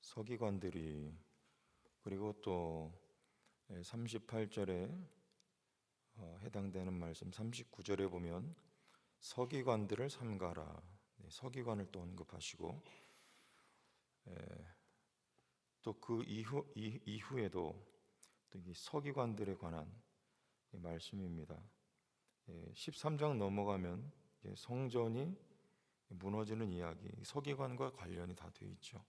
서기관들이, 그리고 또 38절에 해당되는 말씀 39절에 보면 서기관들을 삼가라, 서기관을 또 언급하시고, 또 그 이후에도 또 이 서기관들에 관한 말씀입니다. 13장 넘어가면 성전이 무너지는 이야기, 서기관과 관련이 다 되어 있죠.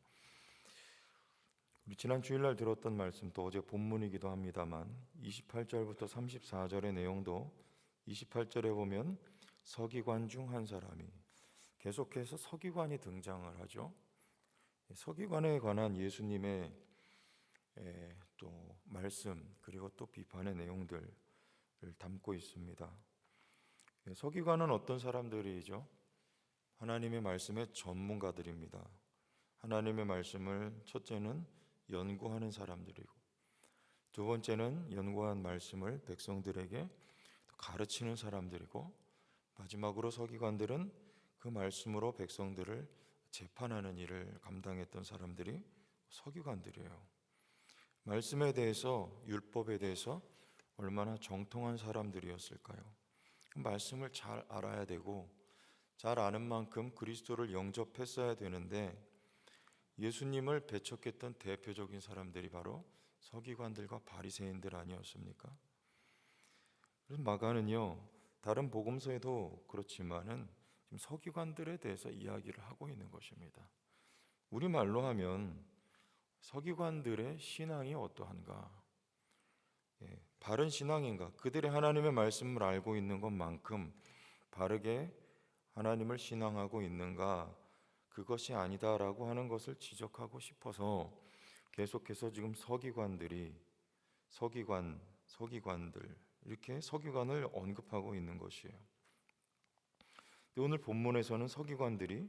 우리 지난 주일날 들었던 말씀, 또 어제 본문이기도 합니다만 28절부터 34절의 내용도 28절에 보면 서기관 중 한 사람이, 계속해서 서기관이 등장을 하죠. 서기관에 관한 예수님의 또 말씀, 그리고 또 비판의 내용들을 담고 있습니다. 서기관은 어떤 사람들이죠? 하나님의 말씀의 전문가들입니다. 하나님의 말씀을 첫째는 연구하는 사람들이고, 두 번째는 연구한 말씀을 백성들에게 가르치는 사람들이고, 마지막으로 서기관들은 그 말씀으로 백성들을 재판하는 일을 감당했던 사람들이 서기관들이에요. 말씀에 대해서, 율법에 대해서 얼마나 정통한 사람들이었을까요? 말씀을 잘 알아야 되고, 잘 아는 만큼 그리스도를 영접했어야 되는데, 예수님을 배척했던 대표적인 사람들이 바로 서기관들과 바리새인들 아니었습니까? 그래서 마가는요, 다른 복음서에도 그렇지만은 지금 서기관들에 대해서 이야기를 하고 있는 것입니다. 우리말로 하면 서기관들의 신앙이 어떠한가? 바른 신앙인가? 그들의 하나님의 말씀을 알고 있는 것만큼 바르게 하나님을 신앙하고 있는가? 그것이 아니다라고 하는 것을 지적하고 싶어서 계속해서 지금 서기관들 이렇게 서기관을 언급하고 있는 것이에요. 오늘 본문에서는 서기관들이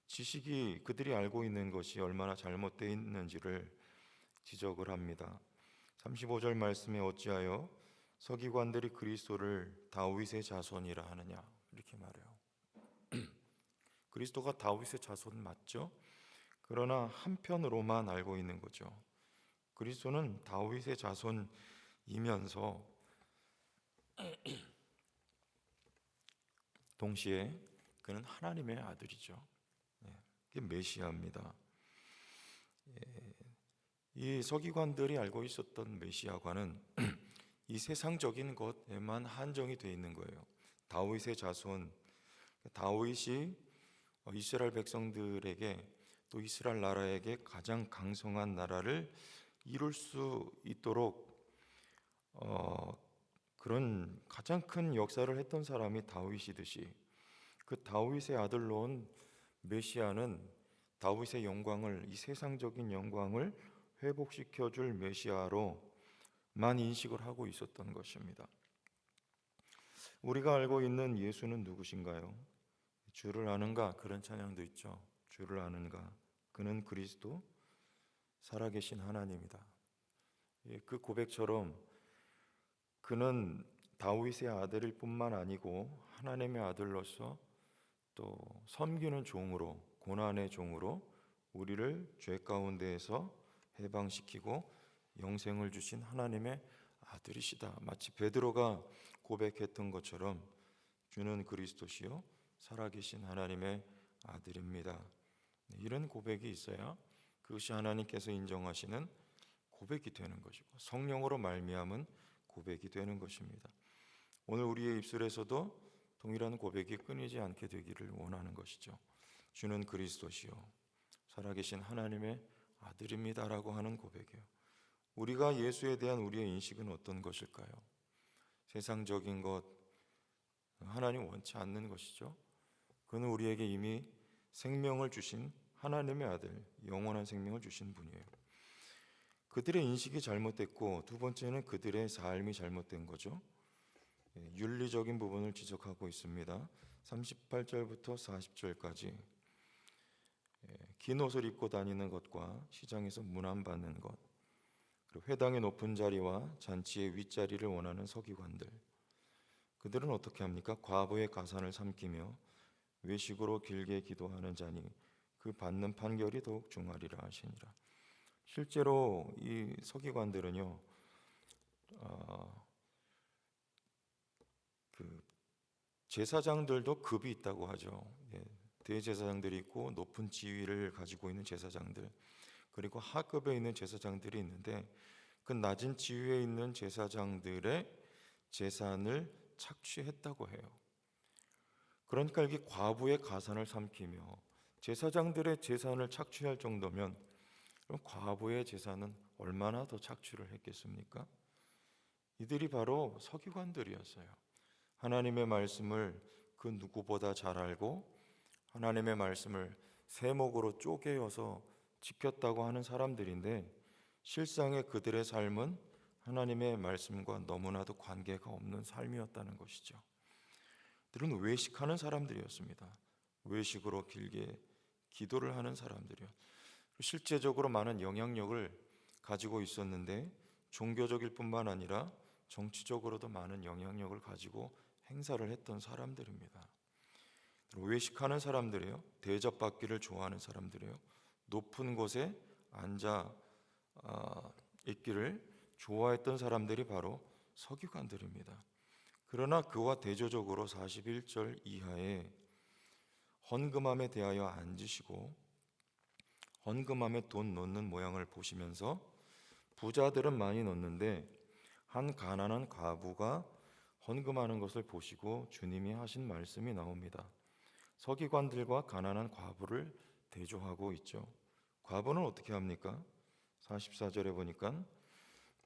지식이, 그들이 알고 있는 것이 얼마나 잘못되어 있는지를 지적을 합니다. 35절 말씀에 어찌하여 서기관들이 그리스도를 다윗의 자손이라 하느냐, 이렇게 말해요. 그리스도가 다윗의 자손 맞죠? 그러나 한편으로만 알고 있는 거죠. 그리스도는 다윗의 자손이면서 동시에 그는 하나님의 아들이죠. 그게 메시아입니다. 이 서기관들이 알고 있었던 메시아관은 이 세상적인 것에만 한정이 되어 있는 거예요. 다윗의 자손, 다윗이 이스라엘 백성들에게, 또 이스라엘 나라에게 가장 강성한 나라를 이룰 수 있도록 그런 가장 큰 역사를 했던 사람이 다윗이듯이, 그 다윗의 아들로 온 메시아는 다윗의 영광을, 이 세상적인 영광을 회복시켜줄 메시아로만 인식을 하고 있었던 것입니다. 우리가 알고 있는 예수는 누구신가요? 주를 아는가? 그런 찬양도 있죠. 주를 아는가? 그는 그리스도, 살아계신 하나님이다. 그 고백처럼 그는 다윗의 아들일 뿐만 아니고 하나님의 아들로서 또 섬기는 종으로, 고난의 종으로 우리를 죄 가운데에서 해방시키고 영생을 주신 하나님의 아들이시다. 마치 베드로가 고백했던 것처럼 주는 그리스도시요 살아계신 하나님의 아들입니다. 이런 고백이 있어야 그것이 하나님께서 인정하시는 고백이 되는 것이고, 성령으로 말미암은 고백이 되는 것입니다. 오늘 우리의 입술에서도 동일한 고백이 끊이지 않게 되기를 원하는 것이죠. 주는 그리스도시요 살아계신 하나님의 아들입니다라고 하는 고백이에요. 우리가 예수에 대한 우리의 인식은 어떤 것일까요? 세상적인 것, 하나님 원치 않는 것이죠. 그는 우리에게 이미 생명을 주신 하나님의 아들, 영원한 생명을 주신 분이에요. 그들의 인식이 잘못됐고, 두 번째는 그들의 삶이 잘못된 거죠. 윤리적인 부분을 지적하고 있습니다. 38절부터 40절까지 긴 옷을 입고 다니는 것과 시장에서 문안받는 것, 그리고 회당의 높은 자리와 잔치의 윗자리를 원하는 서기관들, 그들은 어떻게 합니까? 과부의 가산을 삼키며 외식으로 길게 기도하는 자니 그 받는 판결이 더욱 중하리라 하시니라. 실제로 이 서기관들은요, 그 제사장들도 급이 있다고 하죠. 예, 대제사장들이 있고 높은 지위를 가지고 있는 제사장들, 그리고 하급에 있는 제사장들이 있는데 그 낮은 지위에 있는 제사장들의 재산을 착취했다고 해요. 그러니까 이게 과부의 가산을 삼키며 제사장들의 재산을 착취할 정도면 그럼 과부의 재산은 얼마나 더 착취를 했겠습니까? 이들이 바로 서기관들이었어요. 하나님의 말씀을 그 누구보다 잘 알고 하나님의 말씀을 세목으로 쪼개어서 지켰다고 하는 사람들인데 실상의 그들의 삶은 하나님의 말씀과 너무나도 관계가 없는 삶이었다는 것이죠. 그들은 외식하는 사람들이었습니다. 외식으로 길게 기도를 하는 사람들이요. 실제적으로 많은 영향력을 가지고 있었는데 종교적일 뿐만 아니라 정치적으로도 많은 영향력을 가지고 행사를 했던 사람들입니다. 외식하는 사람들이요, 대접받기를 좋아하는 사람들이요, 높은 곳에 앉아 있기를 좋아했던 사람들이 바로 서기관들입니다. 그러나 그와 대조적으로 41절 이하에 헌금함에 대하여 앉으시고 헌금함에 돈 넣는 모양을 보시면서 부자들은 많이 넣는데 한 가난한 과부가 헌금하는 것을 보시고 주님이 하신 말씀이 나옵니다. 서기관들과 가난한 과부를 대조하고 있죠. 과부는 어떻게 합니까? 44절에 보니까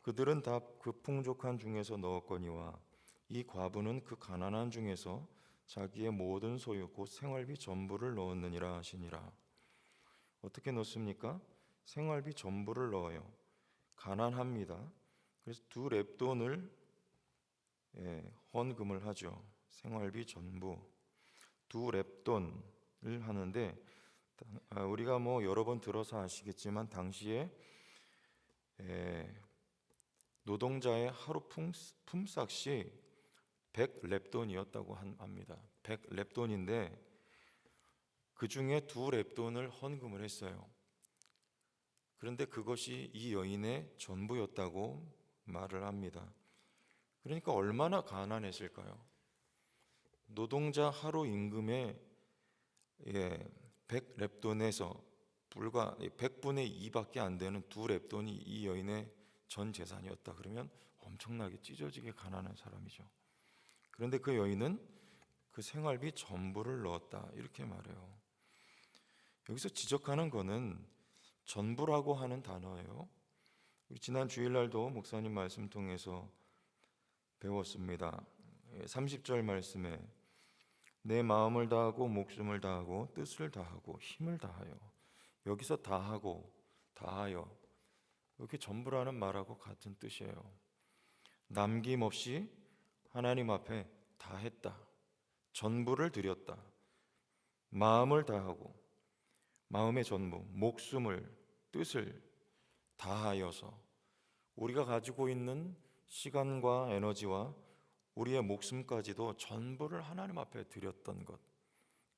그들은 다 그 풍족한 중에서 넣었거니와 이 과부는 그 가난한 중에서 자기의 모든 소유 곧 생활비 전부를 넣었느니라 하시니라. 어떻게 넣습니까? 생활비 전부를 넣어요. 가난합니다. 그래서 2렙돈을 헌금을 하죠. 생활비 전부 2렙돈을 하는데 우리가 뭐 여러 번 들어서 아시겠지만 당시에 노동자의 하루 품삯이 100렙돈이었다고 합니다. 100렙돈인데 그 중에 2렙돈을 헌금을 했어요. 그런데 그것이 이 여인의 전부였다고 말을 합니다. 그러니까 얼마나 가난했을까요? 노동자 하루 임금의 100렙돈에서 불과 100분의 2밖에 안 되는 2렙돈이 이 여인의 전 재산이었다. 그러면 엄청나게 찢어지게 가난한 사람이죠. 그런데 그 여인은 그 생활비 전부를 넣었다 이렇게 말해요. 여기서 지적하는 것은 전부라고 하는 단어예요. 우리 지난 주일날도 목사님 말씀 통해서 배웠습니다. 30절 말씀에 내 마음을 다하고 목숨을 다하고 뜻을 다하고 힘을 다하여, 여기서 다하고 다하여 이렇게 전부라는 말하고 같은 뜻이에요. 남김없이 하나님 앞에 다 했다. 전부를 드렸다. 마음을 다하고 마음의 전부, 목숨을, 뜻을 다하여서 우리가 가지고 있는 시간과 에너지와 우리의 목숨까지도 전부를 하나님 앞에 드렸던 것,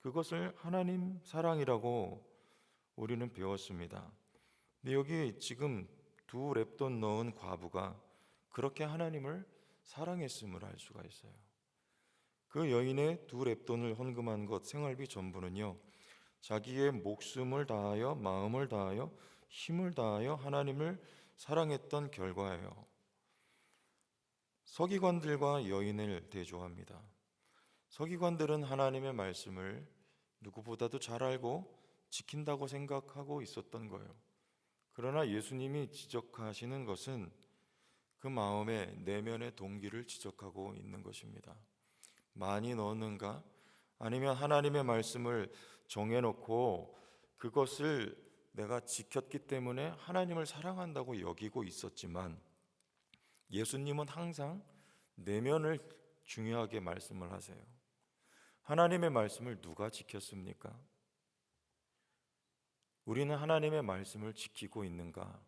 그것을 하나님 사랑이라고 우리는 배웠습니다. 근데 여기 지금 2렙돈 넣은 과부가 그렇게 하나님을 사랑했음을 알 수가 있어요. 그 여인의 2렙돈을 헌금한 것, 생활비 전부는요, 자기의 목숨을 다하여 마음을 다하여 힘을 다하여 하나님을 사랑했던 결과예요. 서기관들과 여인을 대조합니다. 서기관들은 하나님의 말씀을 누구보다도 잘 알고 지킨다고 생각하고 있었던 거예요. 그러나 예수님이 지적하시는 것은 그 마음의 내면의 동기를 지적하고 있는 것입니다. 많이 넣었는가? 아니면 하나님의 말씀을 정해놓고 그것을 내가 지켰기 때문에 하나님을 사랑한다고 여기고 있었지만 예수님은 항상 내면을 중요하게 말씀을 하세요. 하나님의 말씀을 누가 지켰습니까? 우리는 하나님의 말씀을 지키고 있는가?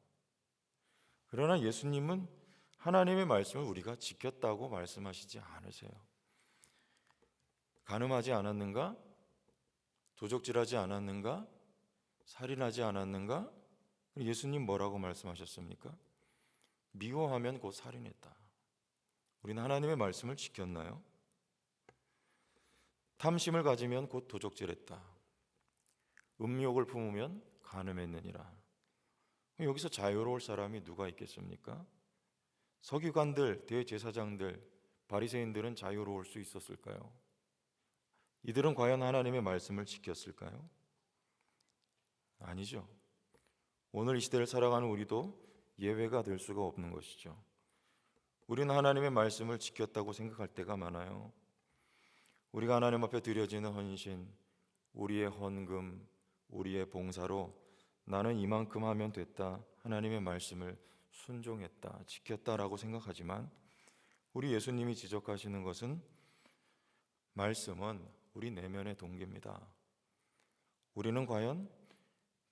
그러나 예수님은 하나님의 말씀을 우리가 지켰다고 말씀하시지 않으세요. 간음하지 않았는가? 도적질하지 않았는가? 살인하지 않았는가? 예수님 뭐라고 말씀하셨습니까? 미워하면 곧 살인했다. 우리는 하나님의 말씀을 지켰나요? 탐심을 가지면 곧 도적질했다. 음욕을 품으면 간음했느니라. 여기서 자유로울 사람이 누가 있겠습니까? 서기관들, 대제사장들, 바리새인들은 자유로울 수 있었을까요? 이들은 과연 하나님의 말씀을 지켰을까요? 아니죠. 오늘 이 시대를 살아가는 우리도 예외가 될 수가 없는 것이죠. 우리는 하나님의 말씀을 지켰다고 생각할 때가 많아요. 우리가 하나님 앞에 드려지는 헌신, 우리의 헌금, 우리의 봉사로 나는 이만큼 하면 됐다, 하나님의 말씀을 순종했다, 지켰다라고 생각하지만 우리 예수님이 지적하시는 것은 말씀은 우리 내면의 동기입니다. 우리는 과연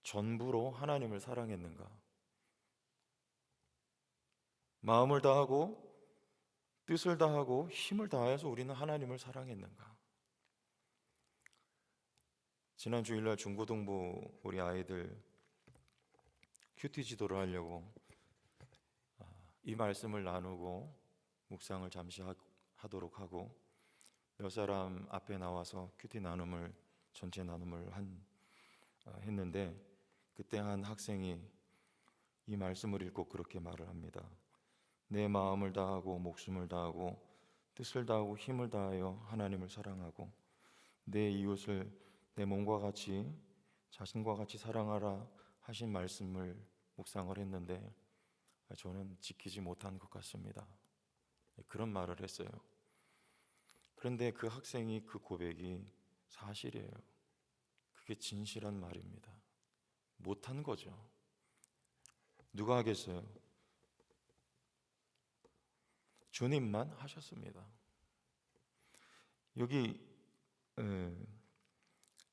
전부로 하나님을 사랑했는가? 마음을 다하고 뜻을 다하고 힘을 다해서 우리는 하나님을 사랑했는가? 지난 주일날 중고등부 우리 아이들 큐티 지도를 하려고 이 말씀을 나누고 묵상을 잠시 하도록 하고 몇 사람 앞에 나와서 큐티 나눔을 전체 나눔을 했는데 그때 한 학생이 이 말씀을 읽고 그렇게 말을 합니다. 내 마음을 다하고 목숨을 다하고 뜻을 다하고 힘을 다하여 하나님을 사랑하고 내 이웃을 내 몸과 같이 자신과 같이 사랑하라 하신 말씀을 묵상을 했는데 저는 지키지 못한 것 같습니다. 그런 말을 했어요. 그런데 그 학생이 그 고백이 사실이에요. 그게 진실한 말입니다. 못한 거죠. 누가 하겠어요? 주님만 하셨습니다. 여기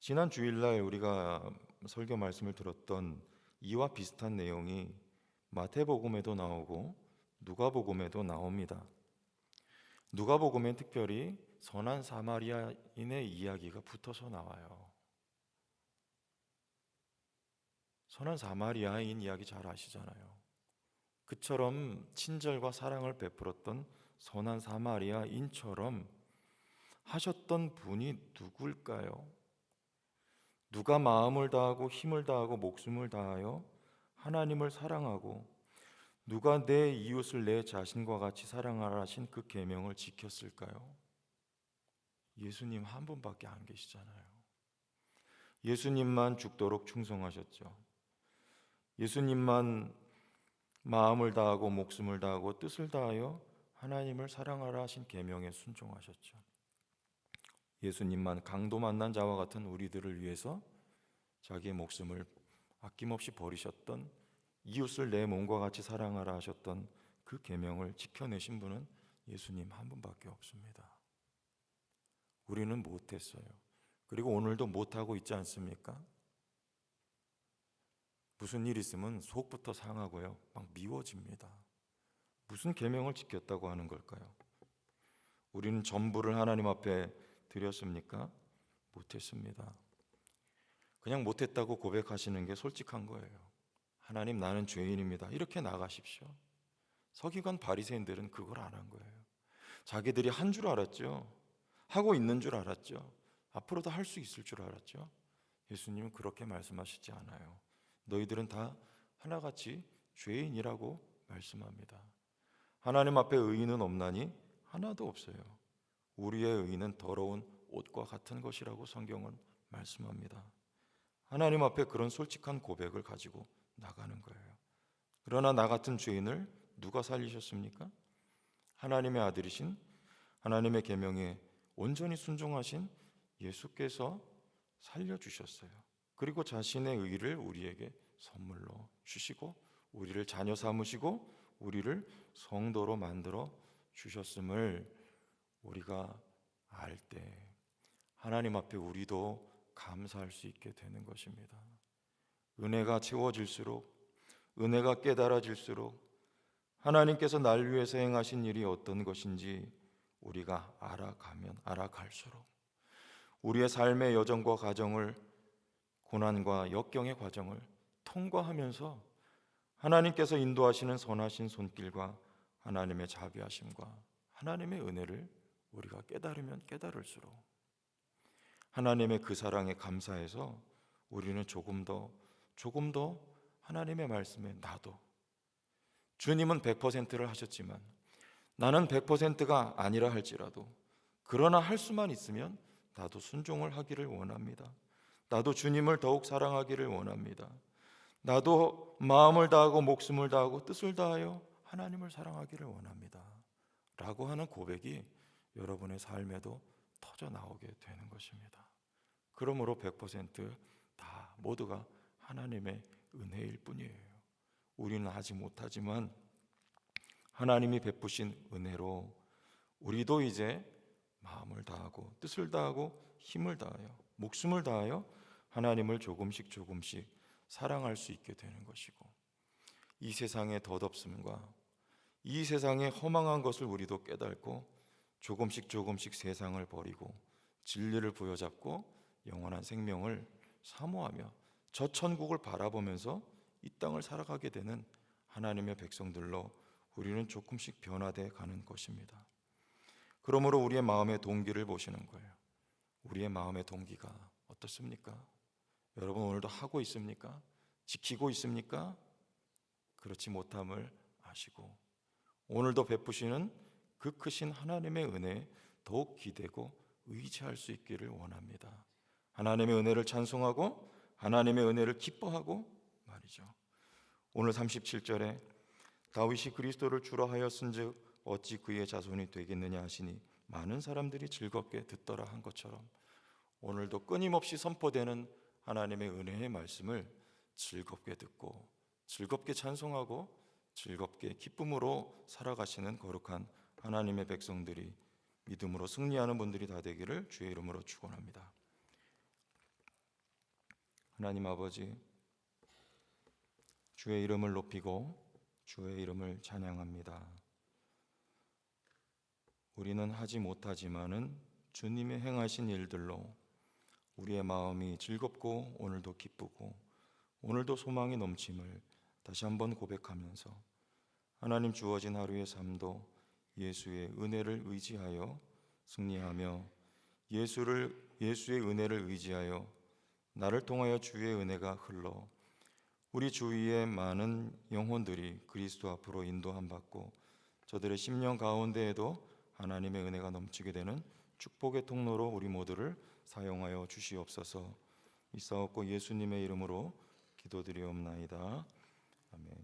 지난 주일날 우리가 설교 말씀을 들었던 이와 비슷한 내용이 마태복음에도 나오고 누가복음에도 나옵니다. 누가복음엔 특별히 선한 사마리아인의 이야기가 붙어서 나와요. 선한 사마리아인 이야기 잘 아시잖아요. 그처럼 친절과 사랑을 베풀었던 선한 사마리아인처럼 하셨던 분이 누굴까요? 누가 마음을 다하고 힘을 다하고 목숨을 다하여 하나님을 사랑하고 누가 내 이웃을 내 자신과 같이 사랑하라 하신 그 계명을 지켰을까요? 예수님 한 분밖에 안 계시잖아요. 예수님만 죽도록 충성하셨죠. 예수님만 마음을 다하고 목숨을 다하고 뜻을 다하여 하나님을 사랑하라 하신 계명에 순종하셨죠. 예수님만 강도 만난 자와 같은 우리들을 위해서 자기의 목숨을 아낌없이 버리셨던, 이웃을 내 몸과 같이 사랑하라 하셨던 그 계명을 지켜내신 분은 예수님 한 분밖에 없습니다. 우리는 못했어요. 그리고 오늘도 못하고 있지 않습니까? 무슨 일 있으면 속부터 상하고요, 막 미워집니다. 무슨 계명을 지켰다고 하는 걸까요? 우리는 전부를 하나님 앞에 드렸습니까? 못했습니다. 그냥 못했다고 고백하시는 게 솔직한 거예요. 하나님, 나는 죄인입니다, 이렇게 나가십시오. 서기관 바리새인들은 그걸 안 한 거예요. 자기들이 한 줄 알았죠. 하고 있는 줄 알았죠. 앞으로도 할 수 있을 줄 알았죠. 예수님은 그렇게 말씀하시지 않아요. 너희들은 다 하나같이 죄인이라고 말씀합니다. 하나님 앞에 의인은 없나니 하나도 없어요. 우리의 의인은 더러운 옷과 같은 것이라고 성경은 말씀합니다. 하나님 앞에 그런 솔직한 고백을 가지고 나가는 거예요. 그러나 나 같은 죄인을 누가 살리셨습니까? 하나님의 아들이신, 하나님의 계명에 온전히 순종하신 예수께서 살려주셨어요. 그리고 자신의 의를 우리에게 선물로 주시고 우리를 자녀 삼으시고 우리를 성도로 만들어 주셨음을 우리가 알 때 하나님 앞에 우리도 감사할 수 있게 되는 것입니다. 은혜가 채워질수록, 은혜가 깨달아질수록 하나님께서 날 위해서 행하신 일이 어떤 것인지 우리가 알아가면 알아갈수록 우리의 삶의 여정과 과정을 고난과 역경의 과정을 통과하면서 하나님께서 인도하시는 선하신 손길과 하나님의 자비하심과 하나님의 은혜를 우리가 깨달으면 깨달을수록 하나님의 그 사랑에 감사해서 우리는 조금 더 하나님의 말씀에 나도, 주님은 100%를 하셨지만 나는 100%가 아니라 할지라도, 그러나 할 수만 있으면 나도 순종을 하기를 원합니다. 나도 주님을 더욱 사랑하기를 원합니다. 나도 마음을 다하고 목숨을 다하고 뜻을 다하여 하나님을 사랑하기를 원합니다. 라고 하는 고백이 여러분의 삶에도 터져 나오게 되는 것입니다. 그러므로 100%다 모두가 하나님의 은혜일 뿐이에요. 우리는 하지 못하지만 하나님이 베푸신 은혜로 우리도 이제 마음을 다하고 뜻을 다하고 힘을 다하여 목숨을 다하여 하나님을 조금씩 사랑할 수 있게 되는 것이고, 이 세상의 덧없음과 이 세상의 허망한 것을 우리도 깨닫고 조금씩 세상을 버리고 진리를 부여잡고 영원한 생명을 사모하며 저 천국을 바라보면서 이 땅을 살아가게 되는 하나님의 백성들로 우리는 조금씩 변화돼 가는 것입니다. 그러므로 우리의 마음의 동기를 보시는 거예요. 우리의 마음의 동기가 어떻습니까? 여러분 오늘도 하고 있습니까? 지키고 있습니까? 그렇지 못함을 아시고 오늘도 베푸시는 그 크신 하나님의 은혜에 더욱 기대고 의지할 수 있기를 원합니다. 하나님의 은혜를 찬송하고 하나님의 은혜를 기뻐하고 말이죠. 오늘 37절에 다윗이 그리스도를 주라 하였은즉 어찌 그의 자손이 되겠느냐 하시니 많은 사람들이 즐겁게 듣더라 한 것처럼, 오늘도 끊임없이 선포되는 하나님의 은혜의 말씀을 즐겁게 듣고 즐겁게 찬송하고 즐겁게 기쁨으로 살아가시는 거룩한 하나님의 백성들이, 믿음으로 승리하는 분들이 다 되기를 주의 이름으로 축원합니다. 하나님 아버지, 주의 이름을 높이고 주의 이름을 찬양합니다. 우리는 하지 못하지만은 주님의 행하신 일들로 우리의 마음이 즐겁고 오늘도 기쁘고 오늘도 소망이 넘침을 다시 한번 고백하면서 하나님 주어진 하루의 삶도 예수의 은혜를 의지하여 승리하며 예수의 은혜를 의지하여 나를 통하여 주의 은혜가 흘러 우리 주위의 많은 영혼들이 그리스도 앞으로 인도함 받고 저들의 심령 가운데에도 하나님의 은혜가 넘치게 되는 축복의 통로로 우리 모두를 사용하여 주시옵소서. 이사옵고 예수님의 이름으로 기도드리옵나이다. 아멘.